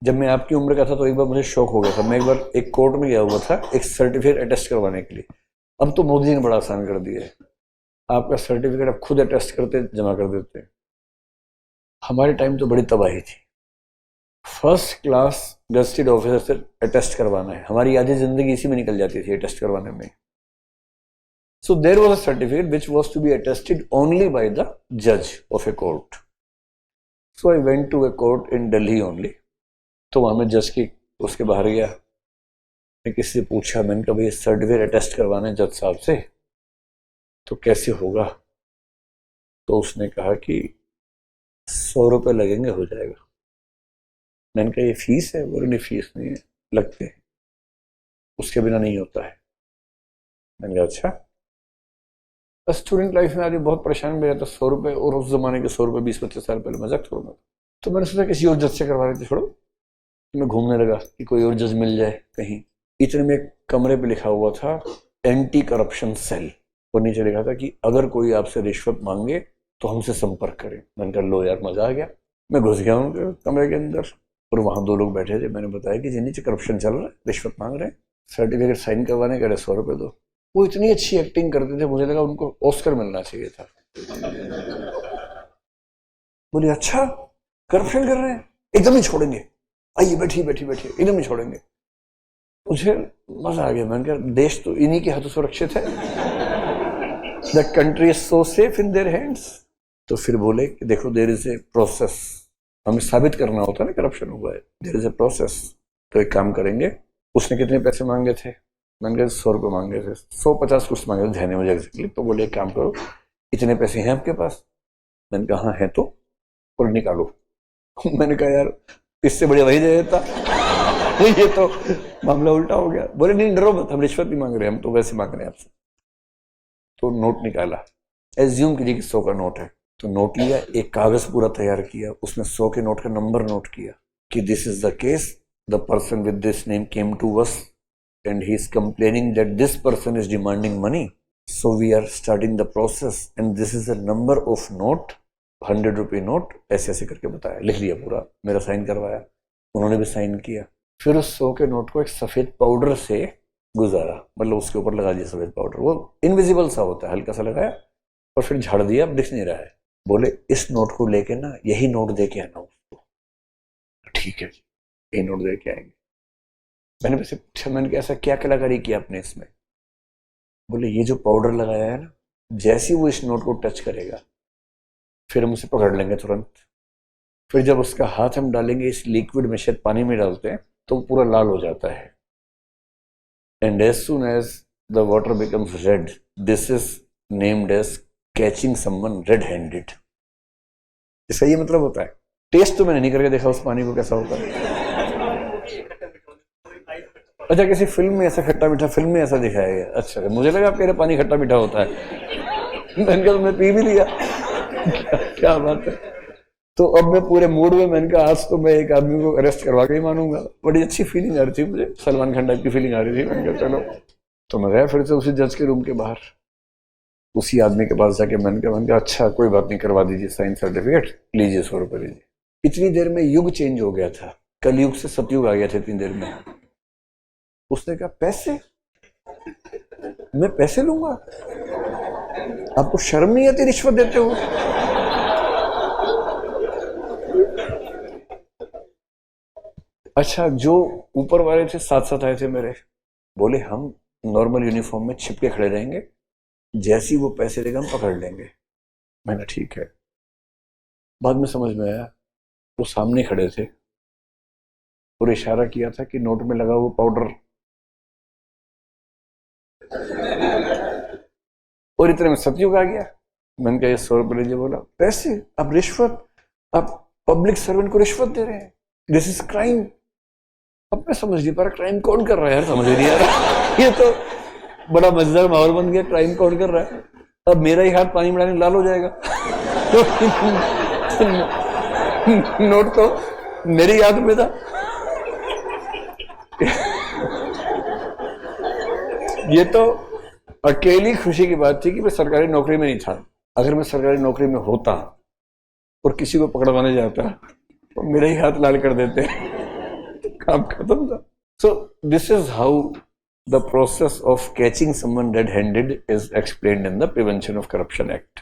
जब मैं आपकी उम्र का था तो एक बार मुझे शौक हो गया था, मैं एक बार एक कोर्ट में गया हुआ था एक सर्टिफिकेट अटेस्ट करवाने के लिए। अब तो मोदी जी ने बड़ा आसान कर दिया है, आपका सर्टिफिकेट आप खुद अटेस्ट करते जमा कर देते हैं। हमारे टाइम तो बड़ी तबाही थी, फर्स्ट क्लास गजटेड ऑफिसर से अटेस्ट करवाना है, हमारी आधी जिंदगी इसी में निकल जाती थी अटेस्ट करवाने में। So there was a certificate which was to be attested only by the judge of a court. So I went to a court in Delhi only. तो वहां में जज की उसके बाहर गया, मैं किसी से पूछा, मैंने कहा भाई सर्टिफिकेट अटेस्ट करवाना है जज साहब से, तो कैसे होगा? तो उसने कहा कि 100 रुपये लगेंगे, हो जाएगा। मैंने कहा ये फीस है? बोले नहीं फीस नहीं है, लगते हैं, उसके बिना नहीं होता है। मैंने कहा अच्छा। स्टूडेंट लाइफ में आदमी बहुत परेशान भी रहता, 100 रुपये, और उस जमाने के 100 रुपये 20-25 साल पहले मजाक थोड़ा। तो मैंने सोचा किसी और जज से करवा रहे थे, छोड़ो। मैं घूमने लगा कि कोई और जज मिल जाए कहीं। इतने में एक कमरे पे लिखा हुआ था एंटी करप्शन सेल, और नीचे लिखा था कि अगर कोई आपसे रिश्वत मांगे तो हमसे संपर्क करें। मैंने कहा लो यार मजा आ गया। मैं घुस गया उनके कमरे के अंदर, और वहां 2 लोग बैठे थे। मैंने बताया कि जी नीचे करप्शन चल रहा है, रिश्वत मांग रहे हैं, सर्टिफिकेट साइन करवाने के 100 रुपये दो। वो इतनी अच्छी एक्टिंग करते थे, मुझे लगा उनको ऑस्कर मिलना चाहिए था। बोले अच्छा करप्शन कर रहे हैं, एकदम ही छोड़ेंगे, आइए बैठिए बैठिए बैठिए, एकदम ही छोड़ेंगे। मुझे मजा आ गया। मैंने कहा देश तो इन्हीं के हाथों सुरक्षित है, the country is so safe in their hands. तो फिर बोले कि देखो देयर इज ए प्रोसेस, हमें साबित करना होता है ना करप्शन हुआ है, देयर इज ए प्रोसेस। तो एक काम करेंगे। उसने कितने पैसे मांगे थे? मैंने कहा 100 रुपये मांगे थे, 150 कुछ मांगे थे, ध्यान है मुझे एग्जैक्टली। तो बोले एक काम करो, इतने पैसे हैं आपके पास? मैंने कहा हाँ है, तो और निकालो। मैंने कहा यार इससे बढ़िया वही दे देता। ये तो मामला उल्टा हो गया। बोले नहीं डरो मत, हम रिश्वत नहीं मांग रहे, हम तो वैसे मांग रहे हैं आपसे। तो नोट निकाला, एज्यूम कीजिए कि 100 का नोट है। तो नोट लिया, एक कागज पूरा तैयार किया, उसमें 100 के नोट का नंबर नोट किया कि this is the case, the person with this name came to us and he is complaining that this person is demanding money, so we are starting the process and this is a number of note, 100 रुपये note, ऐसे ऐसे करके बताया। लिख लिया पूरा, मेरा sign करवाया, उन्होंने भी साइन किया। फिर उस 100 के नोट को एक सफेद पाउडर से गुजारा, मतलब उसके ऊपर लगा दिया सफेद पाउडर, वो इनविजिबल सा होता है, हल्का सा लगाया और फिर झाड़ दिया, अब दिख नहीं रहा है। बोले इस नोट को लेके ना यही नोट दे के आना उसको। ठीक है जी, यही नोट दे के आएंगे। मैंने वैसे पूछा, मैंने ऐसा क्या कलाकारी किया आपने इसमें? बोले ये जो पाउडर लगाया है ना, जैसे ही वो इस नोट को टच करेगा फिर हम उसे पकड़ लेंगे तुरंत। फिर जब उसका हाथ हम डालेंगे इस लिक्विड में, शायद पानी में डालते हैं, तो पूरा लाल हो जाता है। And as soon as the water becomes red, this is named as catching someone red handed. इसका ये मतलब होता है। टेस्ट तो मैंने नहीं करके देखा उस पानी को कैसा होता है। अच्छा किसी फिल्म में ऐसा खट्टा मीठा, फिल्म में ऐसा दिखाया गया? अच्छा मुझे लगा आपके पानी खट्टा मीठा होता है। मैंने कहा मैं पी भी लिया। क्या बात है। तो अब मैं पूरे मूड में, मैंने कहा आज तो मैं एक आदमी को अरेस्ट करवा के ही मानूंगा। बड़ी अच्छी फीलिंग आ रही थी मुझे, सलमान खान टाइप की फीलिंग आ रही थी। मैंने कहा चलो। तो मैं गया फिर से उसी जज के रूम के बाहर, उसी आदमी के पास जाके मैंने कहा अच्छा कोई बात नहीं, करवा दीजिए साइन सर्टिफिकेट, लीजिए 100 रुपये लीजिए। इतनी देर में युग चेंज हो गया था, कलयुग से सतयुग आ गया था इतनी देर में। उसने कहा पैसे? मैं पैसे लूंगा? आपको शर्म नहीं आती रिश्वत देते हो? अच्छा जो ऊपर वाले थे साथ साथ आए थे मेरे, बोले हम नॉर्मल यूनिफॉर्म में छिपके खड़े रहेंगे, जैसे ही वो पैसे देगा हम पकड़ लेंगे। मैंने ठीक है। बाद में समझ में आया वो सामने खड़े थे और इशारा किया था कि नोट में लगा वो पाउडर। और इतने में सतयुग आ गया। मैंने कहा 100 रुपये लीजिए। बोला पैसे? अब रिश्वत, आप पब्लिक सर्वेंट को रिश्वत दे रहे हैं, दिस इज क्राइम। अब मैं समझ नहीं पा रहा क्राइम कौन कर रहा है यार, समझ नहीं आ रहा। ये तो बड़ा मजेदार माहौल बन गया, क्राइम कौन कर रहा है? अब मेरा ही हाथ पानी में डालने लाल हो जाएगा। नोट तो मेरी याद में था। ये तो अकेली खुशी की बात थी कि मैं सरकारी नौकरी में नहीं था। अगर मैं सरकारी नौकरी में होता और किसी को पकड़वाने जाता तो मेरे ही हाथ लाल कर देते। काम खत्म था। So this is how the process of catching someone red handed is explained in the prevention of corruption act.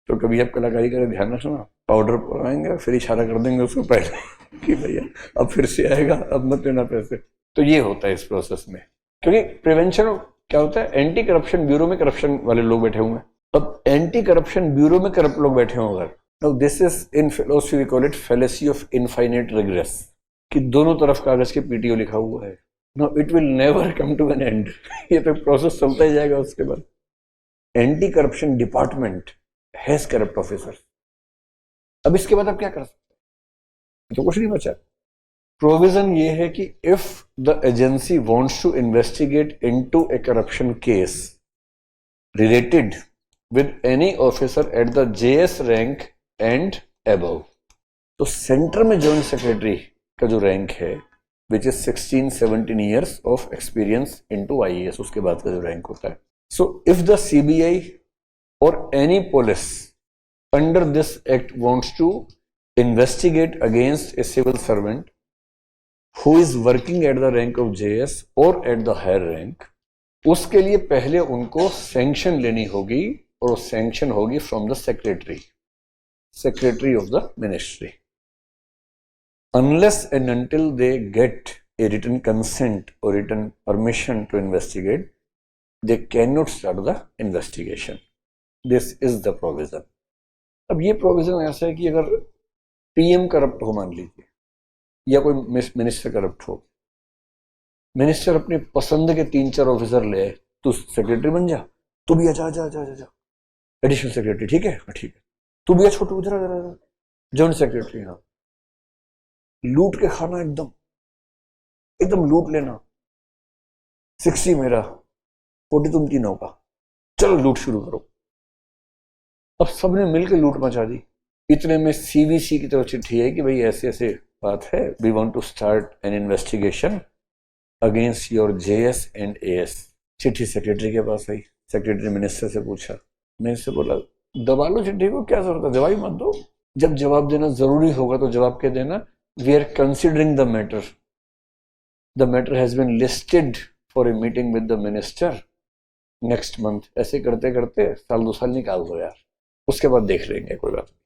तो कभी आप कलाकारी करें, ध्यान रखना, पाउडर लगाएंगे फिर इशारा कर देंगे उसको पहले कि भैया अब फिर से आएगा, अब मत लेना पैसे। तो ये होता है इस प्रोसेस में, क्योंकि प्रिवेंशन क्या होता है, एंटी करप्शन ब्यूरो में करप्शन वाले लोग बैठे हुए हैं। अब एंटी करप्शन ब्यूरो में करप्ट लोग बैठे हों अगर, तो this is in philosophy we call it fallacy of infinite regress, कि दोनों तरफ कागज के पीटीओ लिखा हुआ है। No, it will never come to an end. ये तो प्रोसेस चलता ही जाएगा। उसके बाद anti corruption department has corrupt officer. अब इसके बाद आप क्या कर सकते हैं, तो कुछ नहीं बचा। प्रोविजन ये है कि if the agency wants to investigate into a corruption case related with any officer at the JS rank and above, तो सेंटर में जॉइंट सेक्रेटरी का जो रैंक है which is 16-17 years of experience into IAS, उसके बाद का जो रैंक होता है। So if the CBI or any police under this act wants to investigate against a civil servant who is working at the rank of JS or at the higher rank, उसके लिए पहले उनको सैंक्शन लेनी होगी, और वो sanction होगी from the secretary of the ministry. Unless and until they get a written consent or written permission to investigate, they cannot start the investigation. This is the provision. अब ये प्रोविजन ऐसा है कि अगर पीएम करप्ट हो मान लीजिए, या कोई मिनिस्टर करप्ट हो, मिनिस्टर अपनी पसंद के 3-4 ऑफिसर ले, तू सेक्रेटरी बन जा, तू भी जा जा जा जा एडिशनल सेक्रेटरी, ठीक है, ठीक है, तू भी छोटू इधर जॉइंट सेक्रेटरी। हाँ, लूट के खाना, एकदम एकदम लूट लेना। 60 मेरा, 40 तुम तीनों का, चलो लूट शुरू करो। अब सबने मिलकर लूट मचा दी। इतने में सीवीसी की तरफ चिट्ठी है कि भाई ऐसे ऐसे बात है, we want to start an investigation against your JS and AS. चिट्ठी सेक्रेटरी के पास आई, सेक्रेटरी मिनिस्टर से पूछा, मिनिस्टर बोला दबा लो चिट्ठी को, क्या जरूरत है, जवाब मत दो, जब जवाब देना जरूरी होगा तो जवाब क्या देना, we are considering the matter has been listed for a meeting with the minister next month. ऐसे करते करते 1-2 साल निकाल दो यार, उसके बाद देख लेंगे, कोई बात नहीं।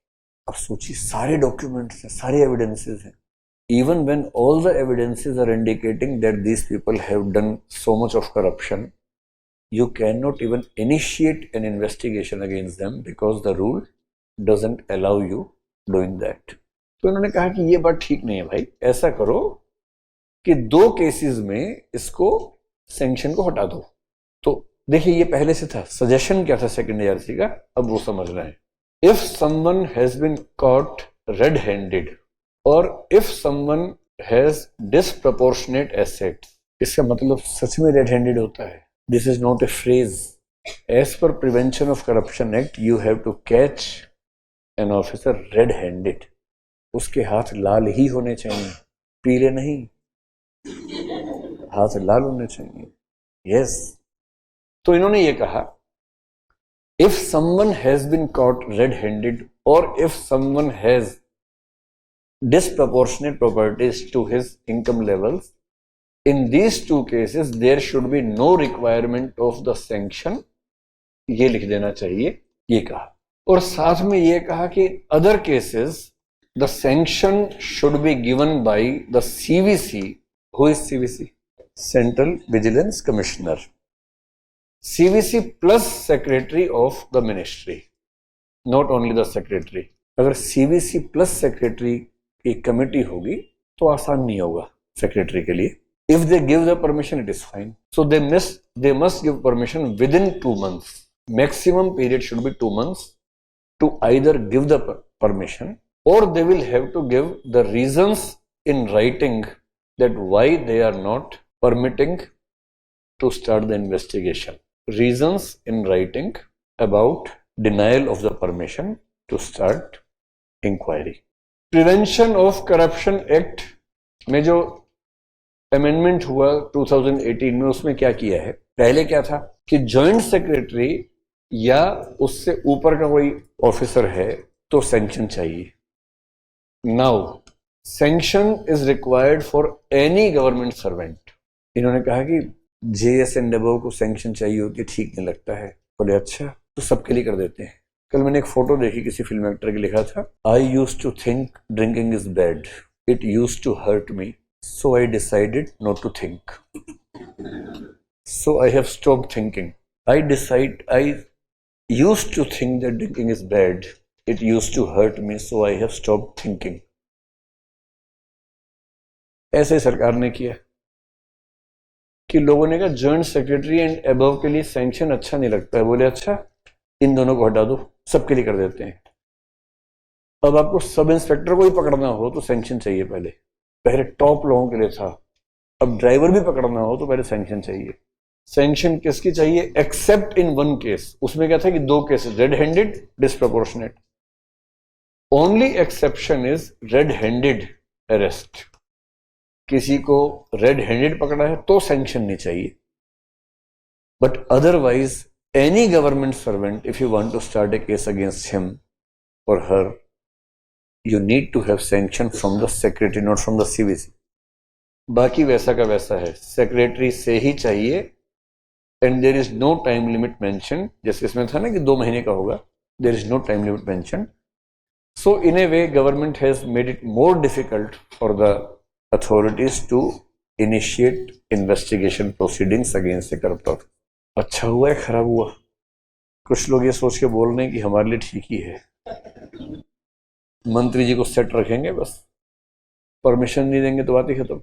अब सोचिए, सारे डॉक्यूमेंट्स हैं, सारे एविडेंसेस हैं, even when all the evidences are indicating that these people have done so much of corruption, you can not even initiate an investigation against them because the rule doesn't allow you doing that. तो इन्होंने कहा कि ये बात ठीक नहीं है भाई, ऐसा करो कि 2 केसेस में इसको सैंक्शन को हटा दो। तो देखिए, ये पहले से था, सजेशन क्या था सेकंड एआरसी का, अब वो समझ रहे हैं। If someone has been caught red handed और if someone has disproportionate assets, इसका मतलब सच में रेड हैंडेड होता है। This is not a phrase. As per prevention of corruption act, you have to catch an officer red handed. उसके हाथ लाल ही होने चाहिए, पीले नहीं, हाथ लाल होने चाहिए। यस। तो इन्होंने ये कहा, if someone has been caught red handed और if someone has disproportionate properties to his income levels, in these 2 cases there should be no requirement of the sanction, ये लिख देना चाहिए, ये कहा। और साथ में ये कहा कि other cases the sanction should be given by the CVC. Who is CVC? Central Vigilance Commissioner. CVC plus Secretary of the Ministry, not only the Secretary. अगर CVC plus Secretary की कमेटी होगी तो आसान नहीं होगा सेक्रेटरी के लिए। If they give the permission it is fine, so they must give permission with in 2 months. Maximum period should be 2 months to either give the permission or they will have to give the reasons in writing that why they are not permitting to start the investigation. Reasons in writing about denial of the permission to start inquiry. Prevention of corruption act में जो amendment हुआ 2018 में, उसमें क्या किया है, पहले क्या था कि जॉइंट सेक्रेटरी या उससे ऊपर का कोई ऑफिसर है तो सैंक्शन चाहिए। Now sanction is required for any government servant. इन्होंने कहा कि जेएस एंड अबव को सैंक्शन चाहिए होती है, ठीक नहीं लगता है। बोले अच्छा तो सबके लिए कर देते हैं। कल मैंने एक फोटो देखी, किसी फिल्म एक्टर की, लिखा था I used to think drinking is bad, it used to hurt me, so I decided not to think, so I have stopped thinking. I used to think that drinking is bad, it used to hurt me, so I have stopped thinking। ऐसे सरकार ने किया कि लोगों ने कहा joint secretary and above के लिए सैंक्शन अच्छा नहीं लगता है। बोले अच्छा इन दोनों को हटा दो, सबके लिए कर देते हैं। अब आपको सब इंस्पेक्टर को ही पकड़ना हो तो सैंक्शन चाहिए। पहले टॉप लोगों के लिए था, अब ड्राइवर भी पकड़ना हो तो पहले सैंक्शन चाहिए। सैंक्शन किसकी चाहिए? Accept in one case. उसमें क्या था कि 2 cases, red handed, disproportionate. Only exception is red handed arrest. किसी को रेड हैंडेड पकड़ा है तो सैंक्शन नहीं चाहिए, but otherwise any government servant, if you want to start a case against him or her, you need to have sanction from the secretary, not from the CVC। बाकी वैसा का वैसा है, सेक्रेटरी से ही चाहिए। And there is no time limit mention, जैसे इसमें था ना कि 2 महीने का होगा, there is no time limit mention. So in a way government has made it more difficult for the authorities to initiate investigation proceedings against the corrupt office. अच्छा हुआ है खराब हुआ? कुछ लोग ये सोच के बोल रहे हैं कि हमारे लिए ठीक ही है, मंत्री जी को सेट रखेंगे, बस परमिशन नहीं देंगे तो बात ही खत्म।